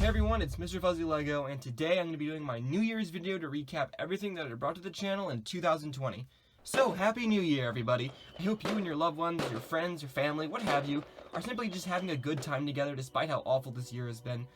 Hey everyone, it's Mrfuzzylego, and today I'm going to be doing my New Year's video to recap everything that I brought to the channel in 2020. So, Happy New Year everybody! I hope you and your loved ones, your friends, your family, what have you, are simply just having a good time together despite how awful this year has been.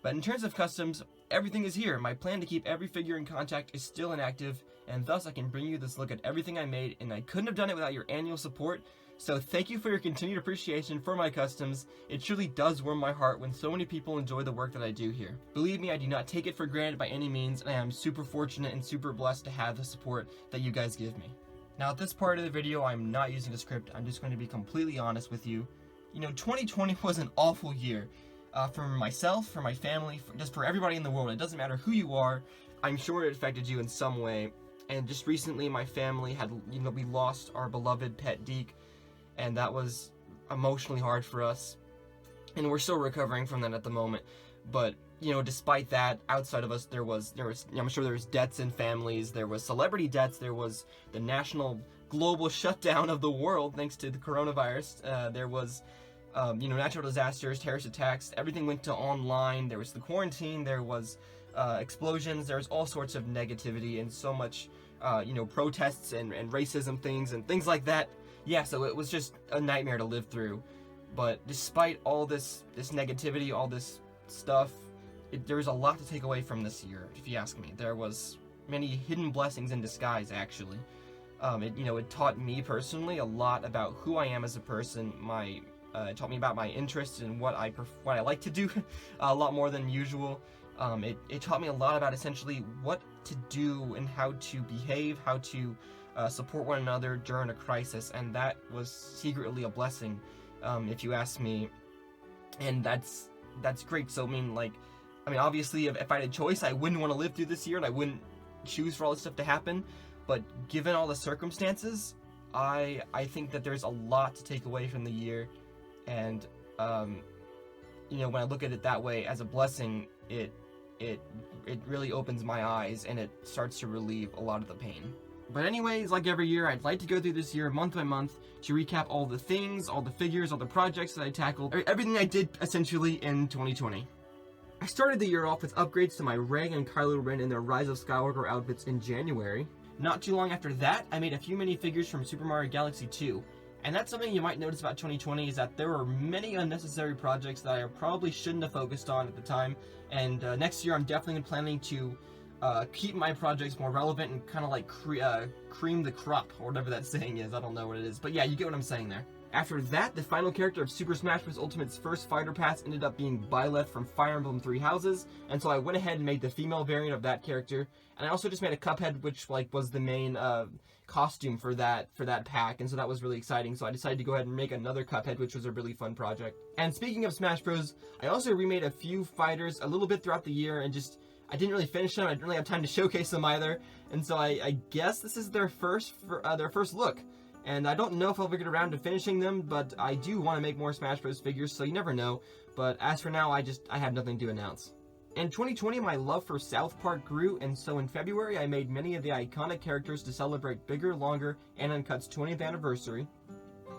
But in terms of customs, everything is here. My plan to keep every figure in contact is still inactive, and thus I can bring you this look at everything I made, and I couldn't have done it without your annual support. So thank you for your continued appreciation for my customs. It truly does warm my heart when so many people enjoy the work that I do here. Believe me, I do not take it for granted by any means, and I am super fortunate and super blessed to have the support that you guys give me. Now at this part of the video, I'm not using a script. I'm just going to be completely honest with you. You know, 2020 was an awful year. For myself, for my family, just for everybody in the world. It doesn't matter who you are. I'm sure it affected you in some way. And just recently, my family had, we lost our beloved pet Deke. And that was emotionally hard for us, and we're still recovering from that at the moment. But despite that, outside of us, there was I'm sure there was deaths in families, there was celebrity deaths, there was the national global shutdown of the world thanks to the coronavirus. There was natural disasters, terrorist attacks, everything went to online. There was the quarantine, there was explosions, there was all sorts of negativity and so much protests and racism and things like that. Yeah, so it was just a nightmare to live through. But despite all this negativity, all this stuff, there was a lot to take away from this year, if you ask me. There was many hidden blessings in disguise, actually. It taught me personally a lot about who I am as a person. It taught me about my interests and what I like to do, a lot more than usual. It taught me a lot about essentially what to do and how to behave, how to support one another during a crisis, and that was secretly a blessing, if you ask me. And that's great. So obviously, if I had a choice, I wouldn't want to live through this year, and I wouldn't choose for all this stuff to happen. But given all the circumstances, I think that there's a lot to take away from the year, and when I look at it that way as a blessing, it really opens my eyes and it starts to relieve a lot of the pain. But anyways, like every year, I'd like to go through this year month by month to recap all the things, all the figures, all the projects that I tackled, everything I did essentially in 2020. I started the year off with upgrades to my Rey and Kylo Ren in their Rise of Skywalker outfits in January. Not too long after that, I made a few minifigures from Super Mario Galaxy 2. And that's something you might notice about 2020 is that there were many unnecessary projects that I probably shouldn't have focused on at the time. And next year I'm definitely planning to keep my projects more relevant and kind of like cream the crop, or whatever that saying is. I don't know what it is, but yeah, you get what I'm saying there. After that, the final character of Super Smash Bros. Ultimate's first fighter pass ended up being Byleth from Fire Emblem Three Houses, and so I went ahead and made the female variant of that character. And I also just made a Cuphead, which was the main costume for that pack, and so that was really exciting. So I decided to go ahead and make another Cuphead, which was a really fun project. And speaking of Smash Bros, I also remade a few fighters a little bit throughout the year, and I didn't really finish them. I didn't really have time to showcase them either, and so I guess this is their first look. And I don't know if I'll ever get around to finishing them, but I do want to make more Smash Bros. Figures, so you never know. But as for now, I have nothing to announce. In 2020, my love for South Park grew, and so in February, I made many of the iconic characters to celebrate Bigger, Longer, and Uncut's 20th anniversary.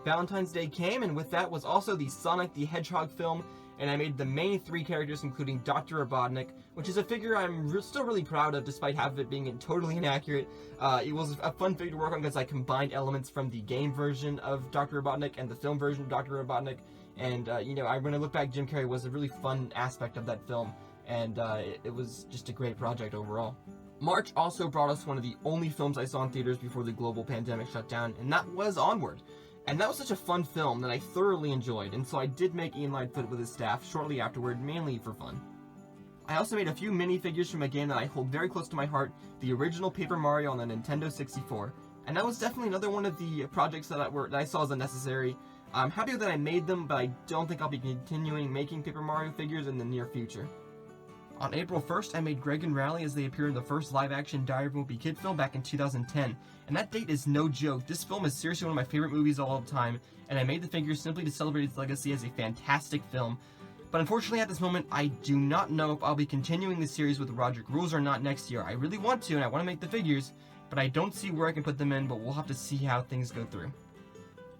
Valentine's Day came, and with that was also the Sonic the Hedgehog film, and I made the main three characters, including Dr. Robotnik, which is a figure I'm still really proud of, despite half of it being totally inaccurate. It was a fun figure to work on because I combined elements from the game version of Dr. Robotnik and the film version of Dr. Robotnik. And, when I look back, Jim Carrey was a really fun aspect of that film, and it was just a great project overall. March also brought us one of the only films I saw in theaters before the global pandemic shut down, and that was Onward. And that was such a fun film that I thoroughly enjoyed, and so I did make Ian Lightfoot with his staff shortly afterward, mainly for fun. I also made a few minifigures from a game that I hold very close to my heart, the original Paper Mario on the Nintendo 64. And that was definitely another one of the projects that I saw as unnecessary. I'm happy that I made them, but I don't think I'll be continuing making Paper Mario figures in the near future. On April 1st, I made Greg and Rally as they appear in the first live-action Diary of a Wimpy Kid film back in 2010. And that date is no joke. This film is seriously one of my favorite movies of all time, and I made the figures simply to celebrate its legacy as a fantastic film. But unfortunately at this moment, I do not know if I'll be continuing the series with Roderick Rules or not next year. I really want to, and I want to make the figures, but I don't see where I can put them in, but we'll have to see how things go through.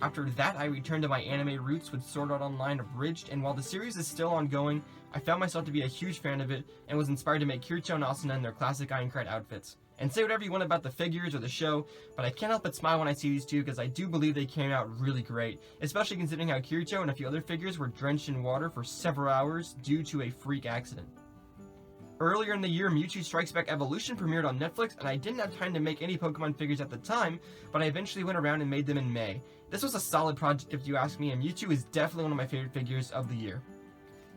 After that, I returned to my anime roots with Sword Art Online Abridged, and while the series is still ongoing, I found myself to be a huge fan of it, and was inspired to make Kirito and Asuna in their classic Ironclad outfits. And say whatever you want about the figures or the show, but I can't help but smile when I see these two because I do believe they came out really great, especially considering how Kirito and a few other figures were drenched in water for several hours due to a freak accident. Earlier in the year, Mewtwo Strikes Back Evolution premiered on Netflix, and I didn't have time to make any Pokemon figures at the time, but I eventually went around and made them in May. This was a solid project if you ask me, and Mewtwo is definitely one of my favorite figures of the year.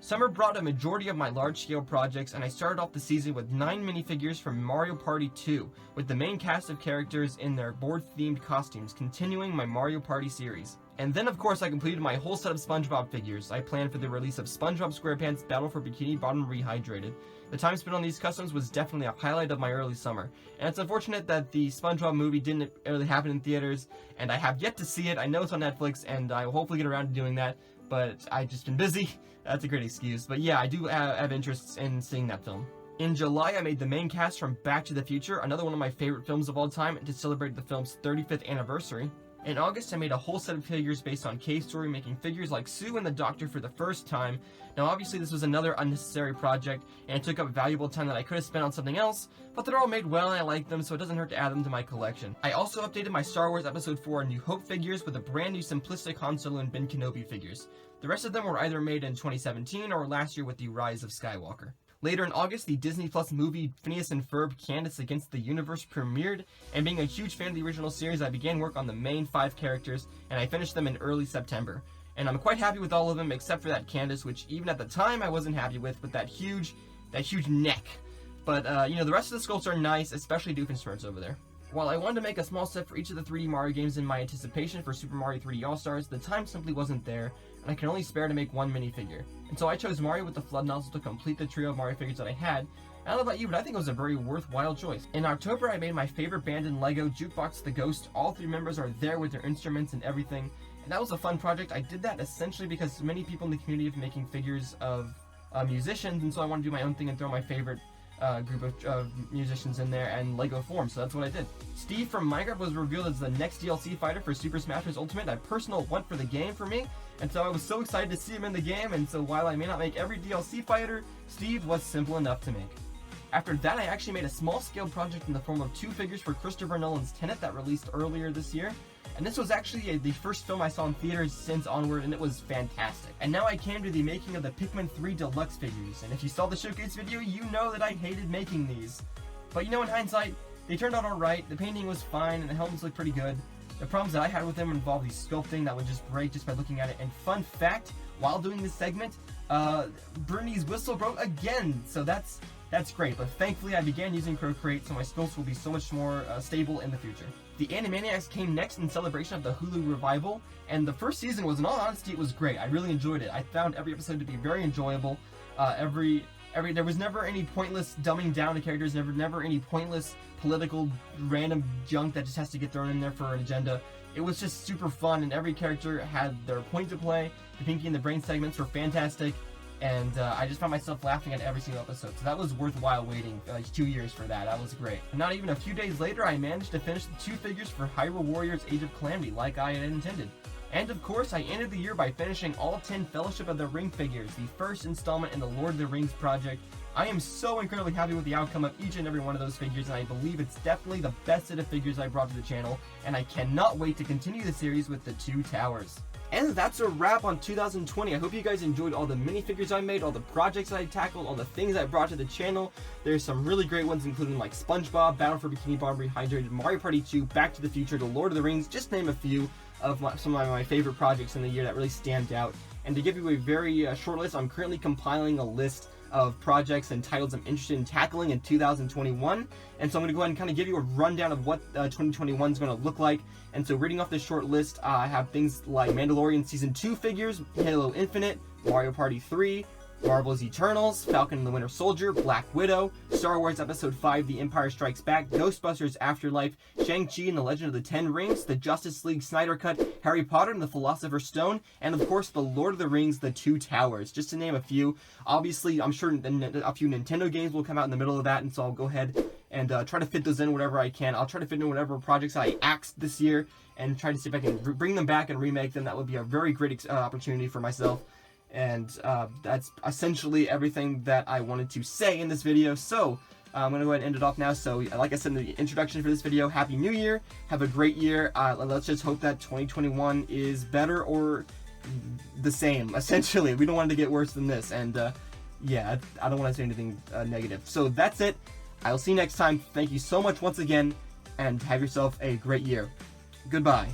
Summer brought a majority of my large-scale projects, and I started off the season with 9 minifigures from Mario Party 2, with the main cast of characters in their board-themed costumes, continuing my Mario Party series. And then of course I completed my whole set of SpongeBob figures. I planned for the release of SpongeBob SquarePants Battle for Bikini Bottom Rehydrated. The time spent on these customs was definitely a highlight of my early summer, and it's unfortunate that the SpongeBob movie didn't really happen in theaters, and I have yet to see it. I know it's on Netflix, and I will hopefully get around to doing that, but I've just been busy. That's a great excuse, but yeah, I do have interests in seeing that film. In July, I made the main cast from Back to the Future, another one of my favorite films of all time, to celebrate the film's 35th anniversary. In August, I made a whole set of figures based on Kay's story, making figures like Sue and the Doctor for the first time. Now obviously this was another unnecessary project, and it took up valuable time that I could have spent on something else, but they're all made well and I like them, so it doesn't hurt to add them to my collection. I also updated my Star Wars Episode 4 New Hope figures with a brand new simplistic Han Solo and Ben Kenobi figures. The rest of them were either made in 2017 or last year with the Rise of Skywalker. Later in August, the Disney Plus movie Phineas and Ferb Candace Against the Universe premiered, and being a huge fan of the original series, I began work on the main 5 characters, and I finished them in early September. And I'm quite happy with all of them, except for that Candace, which even at the time I wasn't happy with that huge neck. But, you know, the rest of the sculpts are nice, especially Doofenshmirtz over there. While I wanted to make a small set for each of the 3D Mario games in my anticipation for Super Mario 3D All-Stars, the time simply wasn't there, and I can only spare to make one minifigure. And so I chose Mario with the Flood Nozzle to complete the trio of Mario figures that I had. I don't know about you, but I think it was a very worthwhile choice. In October, I made my favorite band in LEGO, Jukebox the Ghost. All 3 members are there with their instruments and everything, and that was a fun project. I did that essentially because many people in the community have been making figures of musicians, and so I wanted to do my own thing and throw my favorite group of musicians in there and LEGO form, so that's what I did. Steve from Minecraft was revealed as the next DLC fighter for Super Smash Bros. Ultimate, a personal want for the game for me, and so I was so excited to see him in the game, and so while I may not make every DLC fighter, Steve was simple enough to make. After that, I actually made a small-scale project in the form of 2 figures for Christopher Nolan's Tenet that released earlier this year. And this was actually the first film I saw in theaters since Onward, and it was fantastic. And now I came to the making of the Pikmin 3 Deluxe figures, and if you saw the showcase video, you know that I hated making these. But you know, in hindsight, they turned out alright, the painting was fine, and the helmets looked pretty good. The problems that I had with them involved the sculpting that would just break just by looking at it, and fun fact, while doing this segment, Bernie's whistle broke again, so that's great, but thankfully I began using Procreate, so my sculpts will be so much more stable in the future. The Animaniacs came next in celebration of the Hulu revival, and the first season was, in all honesty, it was great. I really enjoyed it. I found every episode to be very enjoyable. There was never any pointless dumbing down to characters, never any pointless political random junk that just has to get thrown in there for an agenda. It was just super fun, and every character had their point to play. The Pinky and the Brain segments were fantastic. And I just found myself laughing at every single episode, so that was worthwhile waiting like 2 years for that. That was great. And not even a few days later, I managed to finish the 2 figures for Hyrule Warriors Age of Calamity, like I had intended. And of course, I ended the year by finishing all 10 Fellowship of the Ring figures, the first installment in the Lord of the Rings project. I am so incredibly happy with the outcome of each and every one of those figures, and I believe it's definitely the best set of figures I brought to the channel, and I cannot wait to continue the series with the 2 towers. And that's a wrap on 2020. I hope you guys enjoyed all the minifigures I made, all the projects I tackled, all the things I brought to the channel. There's some really great ones, including like SpongeBob, Battle for Bikini Bottom Rehydrated, Mario Party 2, Back to the Future, The Lord of the Rings, just to name a few of some of my favorite projects in the year that really stand out. And to give you a very short list, I'm currently compiling a list of projects and titles I'm interested in tackling in 2021, and so I'm going to go ahead and kind of give you a rundown of what 2021 is going to look like. And so reading off this short list, I have things like Mandalorian Season 2 figures, Halo Infinite, Mario Party 3, Marvel's Eternals, Falcon and the Winter Soldier, Black Widow, Star Wars Episode 5 The Empire Strikes Back, Ghostbusters Afterlife, Shang-Chi and the Legend of the Ten Rings, the Justice League Snyder Cut, Harry Potter and the Philosopher's Stone, and of course the Lord of the Rings The Two Towers, just to name a few. Obviously, I'm sure a few Nintendo games will come out in the middle of that, and so I'll go ahead and try to fit those in whatever I can. I'll try to fit in whatever projects I axed this year and try to see if I can bring them back and remake them. That would be a very great opportunity for myself. And that's essentially everything that I wanted to say in this video. So I'm going to go ahead and end it off now. So like I said in the introduction for this video, Happy New Year. Have a great year. Let's just hope that 2021 is better or the same, essentially. We don't want it to get worse than this. And yeah, I don't want to say anything negative. So that's it. I'll see you next time. Thank you so much once again, and have yourself a great year. Goodbye.